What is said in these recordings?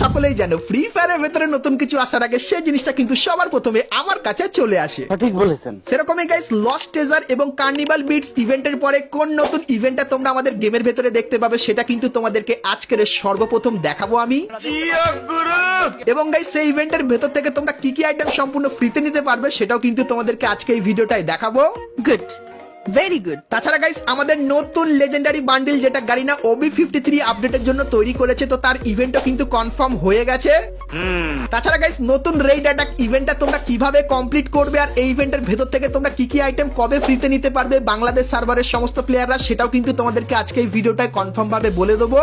সকলেই জানো ফ্রি ফায়ারের ভেতরে নতুন কিছু আসার আগে সেই জিনিসটা কিন্তু সবার প্রথমে আমার কাছে চলে আসে। ঠিক বলেছেন। সেরকমই গাইস লস্ট ট্রেজার এবং কার্নিভাল বিটস ইভেন্টের পরে কোন নতুন ইভেন্টটা তোমরা আমাদের গেমের ভেতরে দেখতে পাবে সেটা কিন্তু তোমাদেরকে আজকের সর্বপ্রথম দেখাবো আমি। এবং গাইস সেই ইভেন্টের ভেতর থেকে তোমরা কি কি আইটেম সম্পূর্ণ ফ্রিতে নিতে পারবে সেটাও কিন্তু তোমাদেরকে আজকে এই ভিডিওটাই দেখাবো। Good, very good. তাছাড়া গাইস আমাদের নতুন লেজেন্ডারি বান্ডিল যেটা গারিনা OB53 আপডেটের জন্য তৈরি করেছে, তো তার ইভেন্টও কিন্তু কনফার্ম হয়ে গেছে। তাছাড়া গাইস নতুন রেইড অ্যাটাক ইভেন্টটা তোমরা কিভাবে কমপ্লিট করবে আর এই ইভেন্টের ভেতর থেকে তোমরা কি কি আইটেম কবে ফ্রিতে নিতে পারবে বাংলাদেশ সার্ভারের সমস্ত প্লেয়াররা, সেটাও কিন্তু তোমাদেরকে আজকে এই ভিডিওটায় কনফার্ম ভাবে বলে দেবো।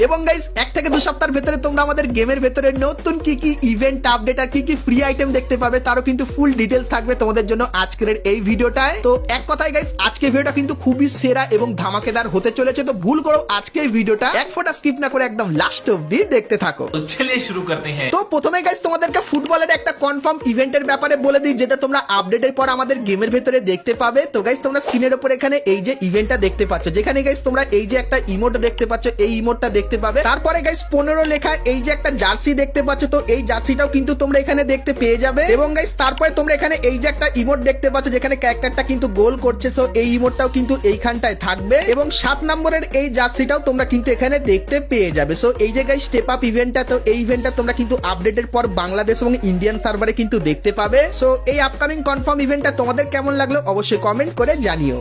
এবং গাইস 1 থেকে 2 সপ্তাহের ভেতরে তোমরা আমাদের গেমের ভেতরে নতুন কি কি ইভেন্ট আপডেট আর কি কি ফ্রি আইটেম দেখতে পাবে তারও কিন্তু ফুল ডিটেলস থাকবে তোমাদের জন্য আজকের এই ভিডিওটায়। তো এক কথায় গাইস আজকে ভিডিওটা কিন্তু খুবই সেরা এবং ধামাকেদার হতে চলেছে, তো ভুল করো আজকে এই ভিডিওটা এক ফোঁটা স্কিপ না করে একদম লাস্ট অবধি দেখতে থাকো। चलिए शुरू करते हैं। তো প্রথমে গাইস তোমাদেরকে ফুটবলের একটা কনফার্ম ইভেন্টের ব্যাপারে বলে দিই যেটা তোমরা আপডেটের পর আমাদের গেমের ভেতরে দেখতে পাবে। তো গাইস তোমরা স্ক্রিনের উপর এখানে এই যে ইভেন্টটা দেখতে পাচ্ছ, যেখানে গাইস তোমরা এই যে একটা ইমোট দেখতে পাচ্ছ, এই ইমোটটা দেখতে পাবে। তারপরে গাইস 15 লেখা এই যে একটা জার্সি দেখতে পাচ্ছ, তো এই জার্সিটাও কিন্তু তোমরা এখানে দেখতে পেয়ে যাবে। এবং গাইস তারপরে তোমরা এখানে এই যে একটা ইমোট দেখতে পাচ্ছ যেখানে ক্যারেক্টারটা কিন্তু গোল করছে, সো এই ইমোটটাও কিন্তু এইখানটায় থাকবে। এবং 7 নম্বরের এই জার্সিটাও তোমরা কিন্তু এখানে দেখতে পেয়ে যাবে। সো এই যে গাইস স্টেপ আপ ইভেন্টটা, তো এই ইভেন্টটা তোমরা কিন্তু আপডেটের পর বাংলাদেশ এবং ইন্ডিয়ান সার্ভারে কিন্তু দেখতে পাবে। সো এই আপকামিং কনফার্ম ইভেন্টটা তোমাদের কেমন লাগলো অবশ্যই কমেন্ট করে জানিও।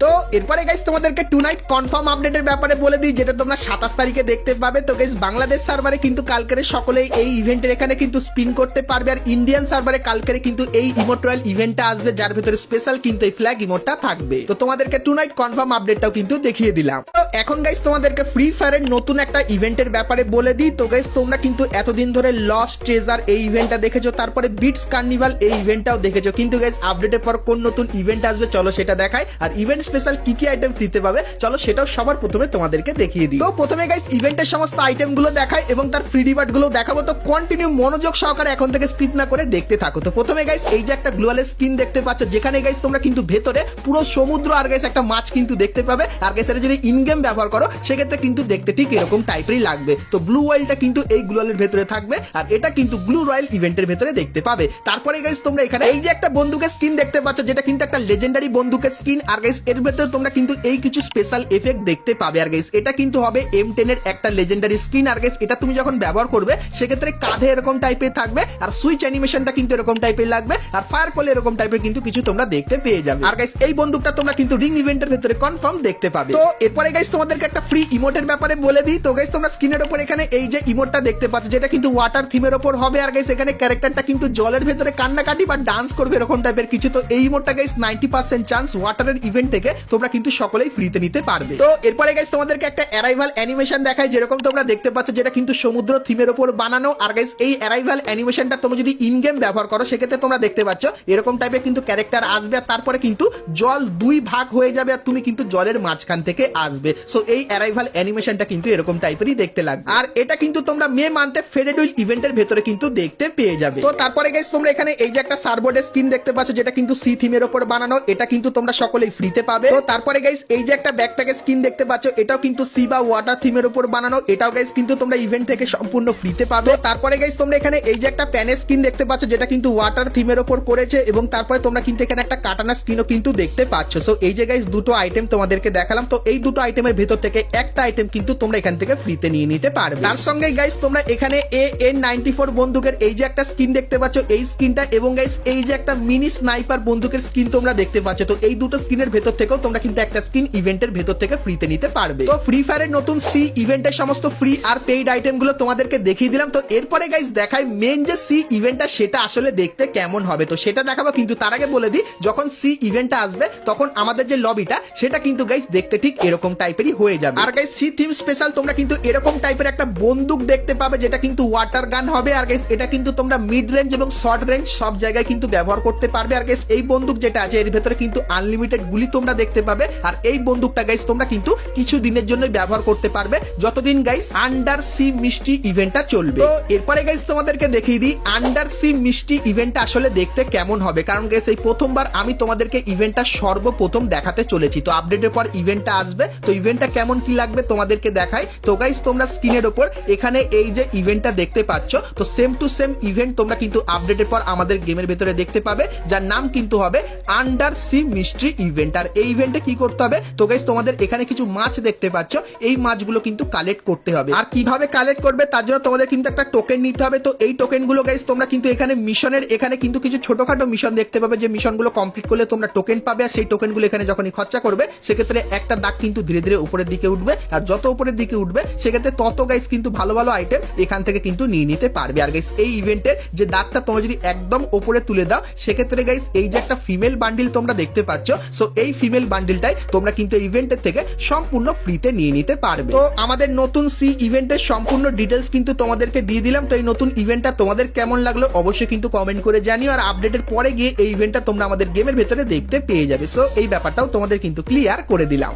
তো এরপরে গাইস তোমাদেরকে টু নাইট কনফার্ম আপডেটের ব্যাপারে বলে দিই যেটা তোমরা 27 তারিখে দেখতে পাবে। তো গাইস বাংলাদেশ সার্ভারে কিন্তু কালকের সকলেই এই ইভেন্টের এখানে কিন্তু স্পিন করতে পারবে, আর ইন্ডিয়ান সার্ভারে কালকের কিন্তু এই ইমোট রয়্যাল ইভেন্টটা আসবে যার ভিতরে স্পেশাল কিন্তু এই ফ্ল্যাগ ইমোটটা থাকবে। তো তোমাদেরকে টু নাইট কনফার্ম আপডেটটাও কিন্তু দেখিয়ে দিলাম। তো এখন গাইস তোমাদেরকে ফ্রি ফায়ারের নতুন একটা ইভেন্টের ব্যাপারে বলে দিই। তো গাইস তোমরা কিন্তু এতদিন ধরে লস্ট ট্রেজার এই ইভেন্টটা দেখেছো, তারপরে বিটস কার্নিভাল এই ইভেন্টটাও দেখেছো, কিন্তু গাইস আপডেটের পর কোন নতুন ইভেন্ট আসবে চলো সেটা দেখাই, আর ইভেন্ট স্পেশাল কি কি আইটেম ফ্রিতে পাবে চলো সেটাও সবার প্রথমে তোমাদেরকে দেখিয়ে দিই। তো প্রথমে গাইস ইভেন্টের সমস্ত আইটেম গুলো দেখাই এবং তার ফ্রি রিওয়ার্ড গুলো দেখাবো, তো কন্টিনিউ মনোযোগ সহকারে এখন থেকে স্কিপ না করে দেখতে থাকো। তো প্রথমে গাইস এই যে একটা গ্লোয়ালের স্কিন দেখতে পাচ্ছ, যেখানে গাইস তোমরা কিন্তু ভেতরে পুরো সমুদ্র আর গাইস একটা মাছ কিন্তু দেখতে পাবে, আর গাইস এটা যদি ইন গেম ব্যবহার করো সেক্ষেত্রে কিন্তু দেখতে ঠিক এরকম টাইপেরই লাগবে। তো ব্লু ওয়াইলটা কিন্তু এই গ্লোয়ালের ভেতরে থাকবে, আর এটা কিন্তু ব্লু রয়্যাল ইভেন্টের ভেতরে দেখতে পাবে। তারপরে গাইস তোমরা এখানে এই যে একটা বন্দুকের স্কিন দেখতে পাচ্ছ, যেটা কিন্তু একটা লেজেন্ডারি বন্দুকের স্কিন, আর গাইস এর ভেতরে তোমরা কিন্তু এই কিছু স্পেশাল এফেক্ট দেখতে পাবে। আর গাইস এটা কিন্তু হবে M10 এর একটা লেজেন্ডারি স্কিন, আর গাইস এটা তুমি যখন ব্যবহার করবে সেক্ষেত্রে কাঁধে এরকম টাইপের থাকবে, আর সুইচ অ্যানিমেশনটা কিন্তু এরকম টাইপের লাগবে, আর ফায়ার করলে এরকম টাইপের কিন্তু কিছু তোমরা দেখতে পেয়ে যাবে। আর গাইস এই বন্দুকটা তোমরা কিন্তু রিং ইভেন্টের ভেতরে কনফার্ম দেখতে পাবে। তো এরপরে গাইস তোমাদেরকে একটা ফ্রি ইমোটের ব্যাপারে বলে দিই। তো গাইস তোমরা স্ক্রিনের উপর এখানে এই যে ইমোটটা দেখতে পাচ্ছ, যেটা কিন্তু ওয়াটার থিমের উপর হবে, আর গাইস এখানে ক্যারেক্টারটা কিন্তু জলের ভেতরে কান্নাকাটি বা ডান্স করবে এরকম টাইপের কিছু। তো এই ইমোটটা গাইস 90% চান্স ওয়াটারের ইভেন্ট থেকে তোমরা কিন্তু সকলেই ফ্রিতে নিতে পারবে। তো এরপরে গাইস তোমাদেরকে একটা অ্যারাইভাল অ্যানিমেশন দেখাই, যেরকম তোমরা দেখতে পাচ্ছ, যেটা কিন্তু সমুদ্র থিমের উপর বানানো। আর গাইস এই অ্যারাইভাল অ্যানিমেশনটা তোমরা যদি ইন গেম ব্যবহার করো সেক্ষেত্রে তোমরা দেখতে পাচ্ছ এরকম টাইপের কিন্তু ক্যারেক্টার আসবে, আর তারপরে কিন্তু জল 2 ভাগ হয়ে যাবে আর তুমি কিন্তু জলের মাঝখান থেকে আসবে। সো এই অ্যারাইভাল অ্যানিমেশনটা কিন্তু এরকম টাইপেরই দেখতে লাগবে, আর এটা কিন্তু তোমরা মে মান্থে ফেডেড ইভেন্টের ভেতরে কিন্তু দেখতে পেয়ে যাবে। তো তারপরে গাইস তোমরা এখানে এই যে একটা সার্বোর্ডের স্কিন দেখতে পাচ্ছ, যেটা কিন্তু সি থিমের উপর বানানো, এটা কিন্তু তোমরা সকলেই ফ্রিতে পাবে। তো তারপরে গাইস এই যে একটা ব্যাকপ্যাকের স্কিন দেখতে পাচ্ছ, এটাও কিন্তু সি বা ওয়াটার থিমের উপর বানানো, এটাও গাইস কিন্তু তোমরা ইভেন্ট থেকে সম্পূর্ণ ফ্রিতে পাবে। তারপরে গাইস তোমরা এখানে এই যে একটা প্যানের স্কিন দেখতে পাচ্ছ, যেটা কিন্তু ওয়াটার থিমের উপর করেছে, এবং তারপরে তোমরা কিন্তু এখানে একটা কাটানা স্কিনও কিন্তু দেখতে পাচ্ছ। সো এই যে গাইস দুটো আইটেম তোমাদেরকে দেখালাম, তো এই দুটো আইটেমের ভেতর থেকে একটা আইটেম কিন্তু তোমরা এখান থেকে ফ্রিতে নিয়ে নিতে পারবে। তার সঙ্গে গাইস তোমরা এখানে AN94 বন্দুকের এই যে একটা স্কিন দেখতে পাচ্ছ, এই স্কিনটা, এবং গাইস এই যে একটা মিনি স্নাইপার বন্দুকের স্কিন তোমরা দেখতে পাচ্ছ, তো এই দুটো স্কিনের ভেতর থেকেও তোমরা কিন্তু একটা স্কিন ইভেন্টের ভেতর থেকে ফ্রিতে নিতে পারবে। তো ফ্রি ফায়ারের নতুন সি ইভেন্টের সমস্ত ফ্রি আর পেইড আইটেম গুলো তোমাদেরকে দেখিয়ে দিলাম। তো এরপরে গাইস দেখাই মেন যে সি ইভেন্টটা সেটা আসলে দেখতে কেমন হবে, তো সেটা দেখাবো, কিন্তু তার আগে বলে দিই যখন সি ইভেন্টটা আসবে তখন আমাদের যে লবিটা সেটা কিন্তু গাইস দেখতে ঠিক এরকম টাইপেরই হয়ে যাবে। আর গাইস সি থিম স্পেশাল তোমরা কিন্তু এরকম টাইপের একটা বন্দুক দেখতে পাবে, যেটা কিন্তু ওয়াটার গান হবে, আর গাইস এটা কিন্তু তোমরা মিড রেঞ্জ এবং শর্ট রেঞ্জ সব জায়গায় কিন্তু ব্যবহার করতে পারবে। আর গাইস এই বন্দুক যেটা আছে এর ভেতরে কিন্তু আনলিমিটেড গুলি তোমরা দেখতে পাবে। আর এই বন্দুকটা গাইস তোমরা কিন্তু কিছু দিনের জন্য ব্যবহার করতে পারবে, যতদিন গাইস আন্ডার সি মিষ্টি ইভেন্টটা চলবে। তো এরপরে গাইস তোমাদেরকে দেখিয়ে দিই আন্ডার সি মিষ্টি ইভেন্টটা আসলে দেখতে কেমন হবে, কারণ গাইস এই প্রথমবার আমি তোমাদেরকে ইভেন্টটা সর্বপ্রথম দেখাতে চলেছি। তো আপডেটের পর ইভেন্টটা আসবে, তো ইভেন্টটা কেমন কি লাগবে তোমাদেরকে দেখাই। তো গাইস তোমরা স্ক্রিনের উপর এখানে এই যে ইভেন্টটা দেখতে পাচ্ছ, তো সেম টু সেম ইভেন্ট তোমরা কিন্তু আপডেটের পর আমাদের গেমের ভেতরে দেখতে পাবে, যার নাম কিন্তু হবে আন্ডার সি মিস্ট্রি ইভেন্ট। আর এই ইভেন্টে কি করতে হবে, তো গাইস তোমাদের এখানে কিছু মাছ দেখতে পাচ্ছ, এই মাছগুলো কিন্তু কালেক্ট করতে হবে। আর কিভাবে কালেক্ট করবে তার জন্য তোমাদের কিন্তু একটা টোকেন নিতে হবে। তো এই টোকেন গুলো গাইস তোমরা কিন্তু এখানে মিশনের এখানে কিন্তু কিছু ছোটখাটো মিশন দেখতে পাবে, যে মিশনগুলো কমপ্লিট করলে তোমরা টোকেন পাবে। আর সেই টোকেন গুলো এখানে যখনই খরচা করবে সেক্ষেত্রে একটা দাগ কিন্তু ধীরে ধীরে উপরের দিকে উঠবে, আর যত উপরের দিকে উঠবে সেক্ষেত্রে তত গাইস কিন্তু ভালো ভালো আইটেম এখান থেকে কিন্তু নিয়ে নিতে পারবে। আর গাইস এই ইভেন্টের যে দাগটা তোমরা যদি একদম উপরে তুলে দাও সেক্ষেত্রে গাইস এই যে একটা ফিমেল বান্ডিল তোমরা দেখতে পাচ্ছ, সো এই ফিমেল বান্ডিলটাই তোমরা কিন্তু ইভেন্টের থেকে সম্পূর্ণ ফ্রিতে নিয়ে নিতে পারবে। তো আমাদের নতুন সি ইভেন্টের সম্পূর্ণ ডিটেলস কিন্তু তোমাদেরকে দিয়ে দিলাম। তো এই নতুন ইভেন্টটা তোমাদের কেমন লাগলো অবশ্যই কিন্তু কমেন্ট করে জানিও। আর আপডেটের পরে গিয়ে এই ইভেন্টটা তোমরা আমাদের গেমের ভেতরে দেখতে পেয়ে যাবে। সো এই ব্যাপারটাও তোমাদের কিন্তু ক্লিয়ার করে দিলাম।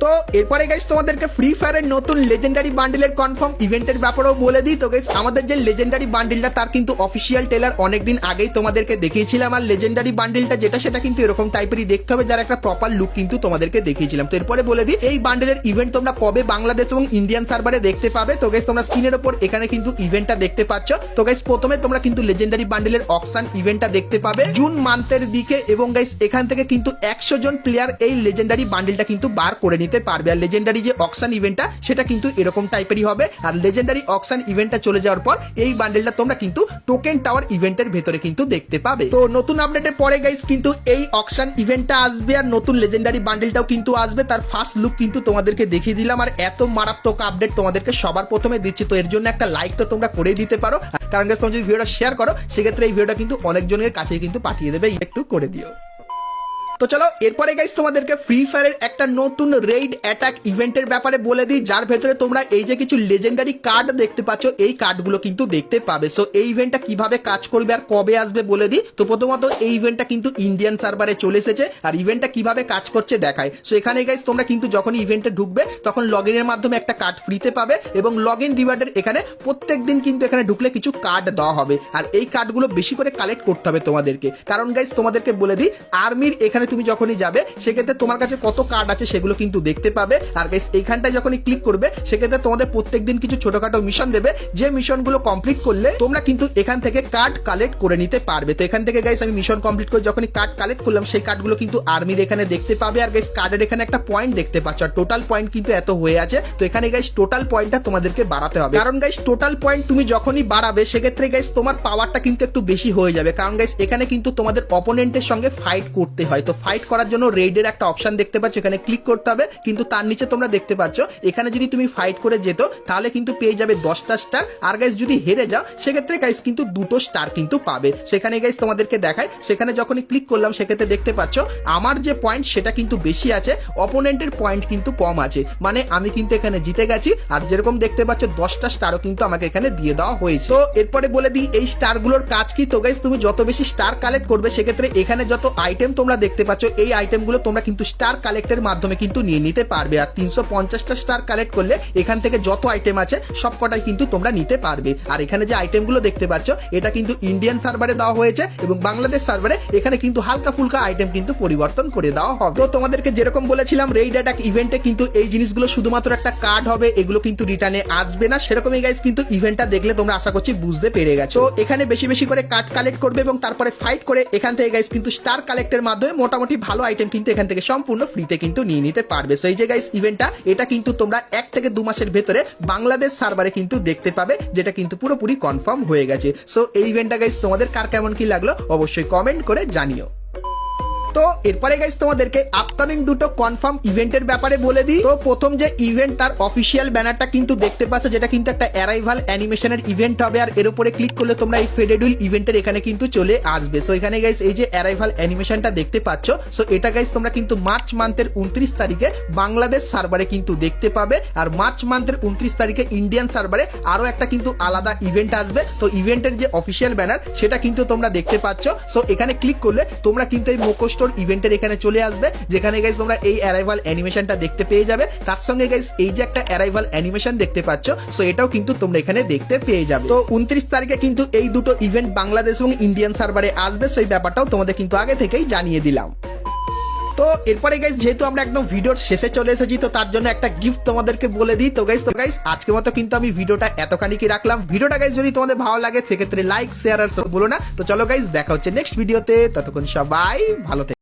তো এরপরে গাইস তোমাদেরকে ফ্রি ফায়ারের নতুন লেজেন্ডারি বান্ডিলের কনফার্ম ইভেন্টের ব্যাপারেও বলে দিই। তো গাইস আমাদের যে লেজেন্ডারি বান্ডিলটা তার কিন্তু অফিসিয়াল টেলার অনেকদিন আগেই তোমাদেরকে দেখিয়েছিলাম। আর লেজেন্ডারি বান্ডিলটা যেটা সেটা কিন্তু এরকম টাইপেরই দেখতে হবে, যার একটা প্রপার লুক কিন্তু তোমাদেরকে দেখিয়েছিলাম। তো এরপরে বলে দিই এই বান্ডিলের ইভেন্ট তোমরা কবে বাংলাদেশ এবং ইন্ডিয়ান সার্ভারে দেখতে পাবে। তো গাইস তোমরা স্ক্রিনের উপর এখানে কিন্তু ইভেন্টটা দেখতে পাচ্ছ। তো গাইস প্রথমে তোমরা কিন্তু লেজেন্ডারি বান্ডিলের অকশন ইভেন্টটা দেখতে পাবে জুন মান্থের দিকে, এবং গাইস এখান থেকে কিন্তু 100 জন প্লেয়ার এই লেজেন্ডারি বান্ডিলটা কিন্তু বার করে নিতে পারবে। আর লেজেন্ডারি যে অকশন ইভেন্টটা সেটা কিন্তু এরকম টাইপেরই হবে। আর লেজেন্ডারি অকশন ইভেন্টটা চলে যাওয়ার পর এই বান্ডেলটা তোমরা কিন্তু টোকেন টাওয়ার ইভেন্টের ভেতরে কিন্তু দেখতে পাবে। তো নতুন আপডেটের পরে গাইস কিন্তু এই অকশন ইভেন্টটা আসবে, আর নতুন লেজেন্ডারি বান্ডেলটাও কিন্তু আসবে। তার ফার্স্ট লুক কিন্তু তোমাদেরকে দেখিয়ে দিলাম। আর এত মারাত্মক আপডেট তোমাদেরকে সবার প্রথমে দিচ্ছি, তো এর জন্য একটা লাইক তো তোমরা করেই দিতে পারো, কারণ গাইস তোমরা যদি ভিডিওটা শেয়ার করো সেক্ষেত্রে এই ভিডিওটা কিন্তু অনেকজনের কাছে কিন্তু পাঠিয়ে দেবে, একটু করে দিও। তো চলো এরপরে গাইস তোমাদেরকে ফ্রি ফায়ারের একটা নতুন রেইড অ্যাটাক ইভেন্টের ব্যাপারে বলে দিই, যার ভেতরে তোমরা এই যে কিছু লেজেন্ডারি কার্ড দেখতে পাচ্ছ এই কার্ডগুলো কিন্তু দেখতে পাবে। সো এই ইভেন্টটা কিভাবে কাজ করবে আর কবে আসবে বলে দিই। তো প্রথমত এই ইভেন্টটা কিন্তু ইন্ডিয়ান সার্ভারে চলে এসেছে, আর ইভেন্টটা কিভাবে কাজ করছে দেখায়। সো এখানে গাইস তোমরা কিন্তু যখনই ইভেন্টে ঢুকবে তখন লগ ইনের মাধ্যমে একটা কার্ড ফ্রিতে পাবে, এবং লগ ইন রিওয়ার্ডের এখানে প্রত্যেক দিন কিন্তু এখানে ঢুকলে কিছু কার্ড দেওয়া হবে। আর এই কার্ডগুলো বেশি করে কালেক্ট করতে হবে তোমাদেরকে, কারণ গাইস তোমাদেরকে বলে দিই আর্মির এখানে তুমি যখনই যাবে সেক্ষেত্রে তোমার কাছে কত কার্ড আছে সেগুলো কিন্তু দেখতে পাবে। আর গাইস এইখানটায় যখনই ক্লিক করবে সেক্ষেত্রে তোমাদের প্রত্যেকদিন কিছু ছোটখাটো মিশন দেবে, যে মিশনগুলো কমপ্লিট করলে তোমরা কিন্তু এখান থেকে কার্ড কালেক্ট করে নিতে পারবে। তো এখান থেকে গাইস আমি মিশন কমপ্লিট করে যখনই কার্ড কালেক্ট করলাম সেই কার্ডগুলো কিন্তু আর্মির এখানে দেখতে পাবে। আর গাইস কার্ডের এখানে একটা পয়েন্ট দেখতে পাচ্ছ, আর টোটাল পয়েন্ট কিন্তু এত হয়ে আছে। তো এখানে গাইস টোটাল পয়েন্টটা তোমাদেরকে বাড়াতে হবে, কারণ গাইস টোটাল পয়েন্ট তুমি যখনই বাড়াবে সেক্ষেত্রে গাইস তোমার পাওয়ারটা কিন্তু একটু বেশি হয়ে যাবে, কারণ গাইস এখানে কিন্তু তোমাদের অপোনেন্টের সঙ্গে ফাইট করতে হয়। তো ফাইট করার জন্য রেইডের একটা অপশন দেখতে পাচ্ছ, এখানে ক্লিক করতে হবে। কিন্তু তার নিচে তোমরা দেখতে পাচ্ছ এখানে যদি তুমি ফাইট করে যেত তাহলে কিন্তু পেয়ে যাবে 10টা স্টার, আর গাইস যদি হেরে যাও সেক্ষেত্রে গাইস কিন্তু 2টো স্টার কিন্তু পাবে। সেখানে গাইস তোমাদেরকে দেখায়, সেখানে যখনই ক্লিক করলাম সেক্ষেত্রে দেখতে পাচ্ছ আমার যে পয়েন্ট সেটা কিন্তু বেশি আছে, অপোনেন্টের পয়েন্ট কিন্তু কম আছে, মানে আমি কিন্তু এখানে জিতে গেছি। আর যেরকম দেখতে পাচ্ছ 10টা স্টারও কিন্তু আমাকে এখানে দিয়ে দেওয়া হয়েছে। তো এরপরে বলে দিই এই স্টারগুলোর কাজ কি। তো গাইস তুমি যত বেশি স্টার কালেক্ট করবে সেক্ষেত্রে এখানে যত আইটেম তোমরা দেখতে পাচ্ছ এই আইটেমগুলো তোমরা কিন্তু স্টার কালেক্টের মাধ্যমে কিন্তু নিয়ে নিতে পারবে। আর 350টা স্টার কালেক্ট করলে এখান থেকে যত আইটেম আছে সবকটাই কিন্তু তোমরা নিতে পারবে। আর এখানে যে আইটেমগুলো দেখতে পাচ্ছ এটা কিন্তু ইন্ডিয়ান সার্ভারে দেওয়া হয়েছে, এবং বাংলাদেশ সার্ভারে এখানে কিন্তু হালকা ফুলকা আইটেম কিন্তু পরিবর্তন করে দেওয়া হবে। তো তোমাদেরকে যেরকম বলেছিলাম রেইড অ্যাটাক ইভেন্টে কিন্তু এই জিনিসগুলো শুধুমাত্র একটা কার্ড হবে, এগুলো কিন্তু রিটার্নে আসবে না। সেরকমই গাইস কিন্তু ইভেন্টটা দেখলে তোমরা আশা করছি বুঝতে পেরে গেছো। তো এখানে বেশি বেশি করে কার্ড কালেক্ট করবে এবং তারপরে ফাইট করে এখান থেকে গাইস কিন্তু স্টার কালেক্টের মাধ্যমে মোটামুটি ভালো আইটেম কিন্তু এখান থেকে সম্পূর্ণ ফ্রিতে কিন্তু নিয়ে নিতে পারবে। সেই যে গাইস ইভেন্টটা এটা কিন্তু তোমরা 1 থেকে 2 মাসের ভেতরে বাংলাদেশ সার্ভারে কিন্তু দেখতে পাবে, যেটা কিন্তু পুরোপুরি কনফার্ম হয়ে গেছে। সো এই ইভেন্টটা গাইস তোমাদের কার কেমন কি লাগলো অবশ্যই কমেন্ট করে জানিও। তো এরপরে গাইস তোমাদেরকে আপকামিং দুটো কনফার্ম ইভেন্টের ব্যাপারে বলে দিই। তো প্রথম যে ইভেন্ট তার অফিসিয়াল ব্যানারটা কিন্তু দেখতে পাচ্ছ, যেটা কিন্তু একটা অ্যারাইভাল অ্যানিমেশনের ইভেন্ট হবে। আর এর উপরে ক্লিক করলে তোমরা এই ফেডেড হুইল ইভেন্টের এখানে কিন্তু চলে আসবে। সো এখানে গাইস এই যে অ্যারাইভাল অ্যানিমেশনটা দেখতে পাচ্ছ, সো এটা গাইস তোমরা কিন্তু মার্চ মান্থের 29 তারিখে বাংলাদেশ সার্ভারে কিন্তু দেখতে পাবে। আর মার্চ মান্থের 29 তারিখে ইন্ডিয়ান সার্ভারে আরো একটা কিন্তু আলাদা ইভেন্ট আসবে। তো ইভেন্টের যে অফিসিয়াল ব্যানার সেটা কিন্তু তোমরা দেখতে পাচ্ছ। সো এখানে ক্লিক করলে তোমরা কিন্তু এই মুখোশটোর সুন্দর ইভেন্টের এখানে চলে আসবে, যেখানে গাইস তোমরা এই অ্যারাইভাল অ্যানিমেশনটা দেখতে পেয়ে যাবে। তার সঙ্গে গাইস এই যে একটা অ্যারাইভাল অ্যানিমেশন দেখতে পাচ্ছ, সো এটাও কিন্তু তোমরা এখানে দেখতে পেয়ে যাবে। তো 29 তারিখে কিন্তু এই দুটো ইভেন্ট বাংলাদেশ এবং ইন্ডিয়ান সার্ভারে আসবে, সো এই ব্যাপারটাও তোমাদের কিন্তু আগে থেকেই জানিয়ে দিলাম। তো এরপরে গাইস যেহেতু আমরা একদম ভিডিওর শেষে চলে এসেছি, তো তার জন্য একটা গিফট তোমাদেরকে বলে দিই। তো গাইস আজকের মতো কিন্তু আমি ভিডিওটা এতখানি কি রাখলাম। ভিডিওটা গাইস যদি তোমাদের ভালো লাগে সেক্ষেত্রে লাইক শেয়ার আর সব বলো না। তো চলো গাইস দেখা হচ্ছে নেক্সট ভিডিওতে, ততক্ষণ সবাই ভালো থেকো।